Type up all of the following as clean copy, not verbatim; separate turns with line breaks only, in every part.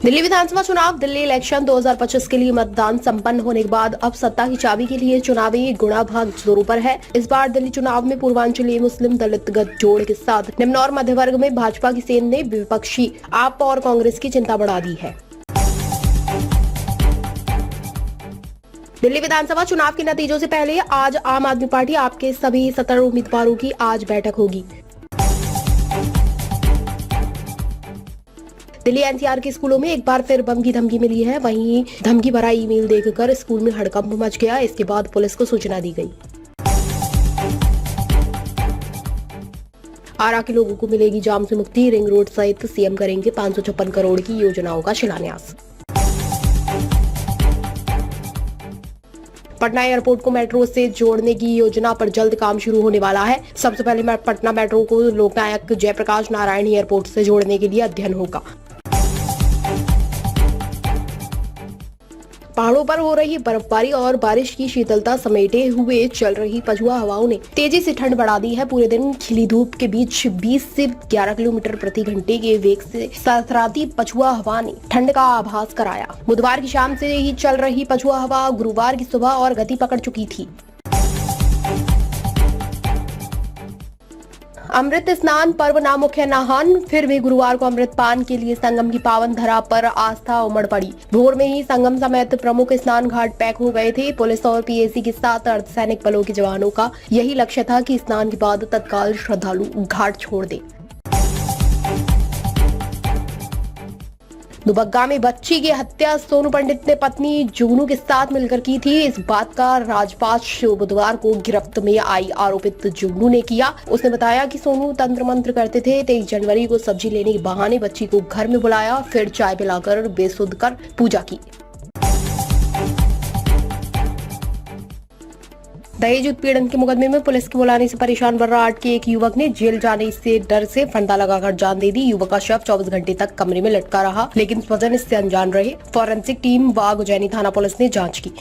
दिल्ली विधानसभा चुनाव दिल्ली इलेक्शन 2025 के लिए मतदान संपन्न होने के बाद अब सत्ता की चाबी के लिए चुनावी गुणाभाग जोरों पर है। इस बार दिल्ली चुनाव में पूर्वांचलीय मुस्लिम दलित गठजोड़ के साथ निम्न और मध्य वर्ग में भाजपा की सेना ने विपक्षी आप और कांग्रेस की चिंता बढ़ा दी है। दिल्ली विधानसभा चुनाव के नतीजों से पहले आज आम आदमी पार्टी आपके सभी 17 उम्मीदवारों की आज बैठक होगी। दिल्ली एनसीआर के स्कूलों में एक बार फिर बम की धमकी मिली है। वहीं धमकी भरा ईमेल देखकर स्कूल में हड़कंप मच गया। इसके बाद पुलिस को सूचना दी गई। आरा के लोगों को मिलेगी जाम से मुक्ति। रिंग रोड सहित सीएम करेंगे 556 करोड़ की योजनाओं का शिलान्यास। पटना एयरपोर्ट को मेट्रो से जोड़ने की योजना पर जल्द काम शुरू होने वाला है। सबसे पहले पटना मेट्रो को लोकनायक जयप्रकाश नारायण एयरपोर्ट से जोड़ने के लिए अध्ययन होगा। पहाड़ों पर हो रही बर्फबारी और बारिश की शीतलता समेटे हुए चल रही पछुआ हवाओं ने तेजी से ठंड बढ़ा दी है। पूरे दिन खिली धूप के बीच 20 से 11 किलोमीटर प्रति घंटे के वेग से सरसराती पछुआ हवा ने ठंड का आभास कराया। बुधवार की शाम से ही चल रही पछुआ हवा गुरुवार की सुबह और गति पकड़ चुकी थी। अमृत स्नान पर्व नामुख्य नहान, फिर भी गुरुवार को अमृत पान के लिए संगम की पावन धरा पर आस्था उमड़ पड़ी। भोर में ही संगम समेत प्रमुख स्नान घाट पैक हो गए थे। पुलिस और पीएसी के साथ अर्धसैनिक बलों के जवानों का यही लक्ष्य था कि स्नान के बाद तत्काल श्रद्धालु घाट छोड़ दे। दुबग्गा में बच्ची की हत्या सोनू पंडित ने पत्नी जुगनू के साथ मिलकर की थी। इस बात का राजपाश बुधवार को गिरफ्त में आई आरोपित जुगनू ने किया। उसने बताया कि सोनू तंत्र मंत्र करते थे। 23 जनवरी को सब्जी लेने के बहाने बच्ची को घर में बुलाया, फिर चाय पिलाकर बेसुध कर पूजा की। दहेज उत्पीड़न के मुकदमे में पुलिस के बुलाने से परेशान बर्राट के एक युवक ने जेल जाने से डर से फंदा लगाकर जान दे दी। युवक का शव 24 घंटे तक कमरे में लटका रहा, लेकिन स्वजन इससे अनजान रहे। फॉरेंसिक टीम व उज्जैनी थाना पुलिस ने जांच की।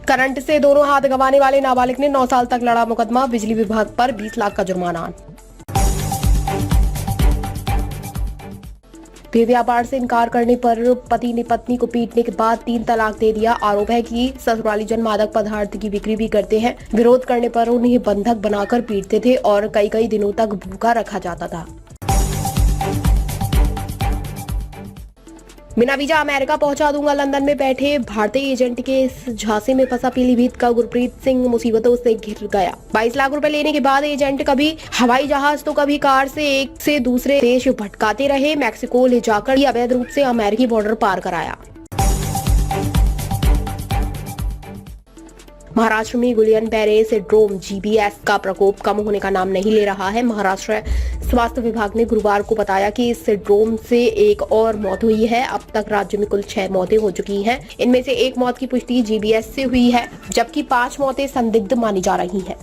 करंट से दोनों हाथ गंवाने वाले नाबालिग ने 9 साल तक लड़ा मुकदमा। बिजली विभाग पर 20 लाख का जुर्माना। देह व्यापार से इनकार करने पर पति ने पत्नी को पीटने के बाद 3 तलाक दे दिया। आरोप है कि ससुराली जन मादक पदार्थ की बिक्री भी करते हैं। विरोध करने पर उन्हें बंधक बनाकर पीटते थे और कई दिनों तक भूखा रखा जाता था। बिना वीजा अमेरिका पहुंचा दूंगा। लंदन में बैठे भारतीय एजेंट के इस झांसे में फंसा पीलीभीत का गुरप्रीत सिंह मुसीबतों से घिर गया। 22 लाख रुपए लेने के बाद एजेंट कभी हवाई जहाज तो कभी कार से एक से दूसरे देश भटकाते रहे। मैक्सिको ले जाकर अवैध रूप से अमेरिकी बॉर्डर पार कराया। महाराष्ट्र में गुलियन बैरे सिंड्रोम जीबीएस का प्रकोप कम होने का नाम नहीं ले रहा है। महाराष्ट्र स्वास्थ्य विभाग ने गुरुवार को बताया कि इस सिंड्रोम से एक और मौत हुई है। अब तक राज्य में कुल 6 मौतें हो चुकी हैं। इनमें से 1 मौत की पुष्टि जीबीएस से हुई है, जबकि 5 मौतें संदिग्ध मानी जा रही हैं।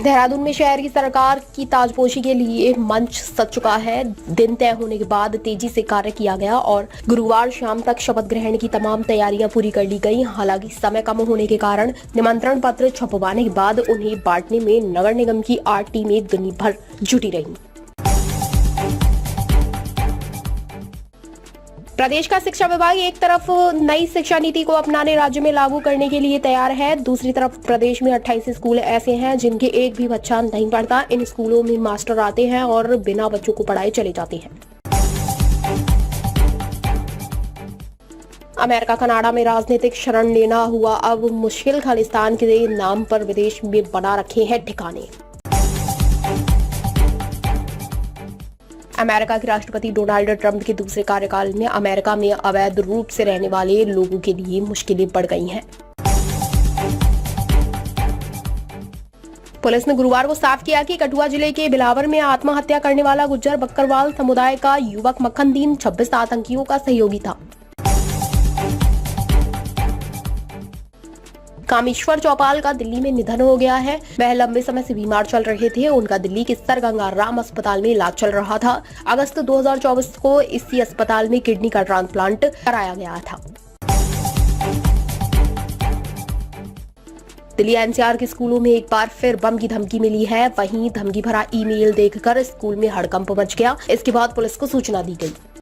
देहरादून में शहर की सरकार की ताजपोशी के लिए मंच सज चुका है। दिन तय होने के बाद तेजी से कार्य किया गया और गुरुवार शाम तक शपथ ग्रहण की तमाम तैयारियां पूरी कर ली गई। हालांकि समय कम होने के कारण निमंत्रण पत्र छपवाने के बाद उन्हें बांटने में नगर निगम की 8 टीमें दिन भर जुटी रहीं। प्रदेश का शिक्षा विभाग एक तरफ नई शिक्षा नीति को अपनाने राज्य में लागू करने के लिए तैयार है। दूसरी तरफ प्रदेश में 28 स्कूल ऐसे हैं जिनके एक भी बच्चा नहीं पढ़ता। इन स्कूलों में मास्टर आते हैं और बिना बच्चों को पढ़ाए चले जाते हैं। अमेरिका कनाडा में राजनीतिक शरण लेना हुआ अब मुश्किल। खालिस्तान के नाम पर विदेश में बना रखे हैं ठिकाने। अमेरिका के राष्ट्रपति डोनाल्ड ट्रंप के दूसरे कार्यकाल में अमेरिका में अवैध रूप से रहने वाले लोगों के लिए मुश्किलें बढ़ गई हैं। पुलिस ने गुरुवार को साफ किया कि कठुआ जिले के बिलावर में आत्महत्या करने वाला गुज्जर बक्करवाल समुदाय का युवक मक्खनदीन 26 आतंकियों का सहयोगी था। कामेश्वर चौपाल का दिल्ली में निधन हो गया है। वह लंबे समय से बीमार चल रहे थे। उनका दिल्ली के सर गंगा राम अस्पताल में इलाज चल रहा था। अगस्त 2024 को इसी अस्पताल में किडनी का ट्रांसप्लांट कराया गया था। दिल्ली एनसीआर के स्कूलों में एक बार फिर बम की धमकी मिली है। वहीं धमकी भरा ईमेल देखकर स्कूल में हड़कंप मच गया। इसके बाद पुलिस को सूचना दी गई।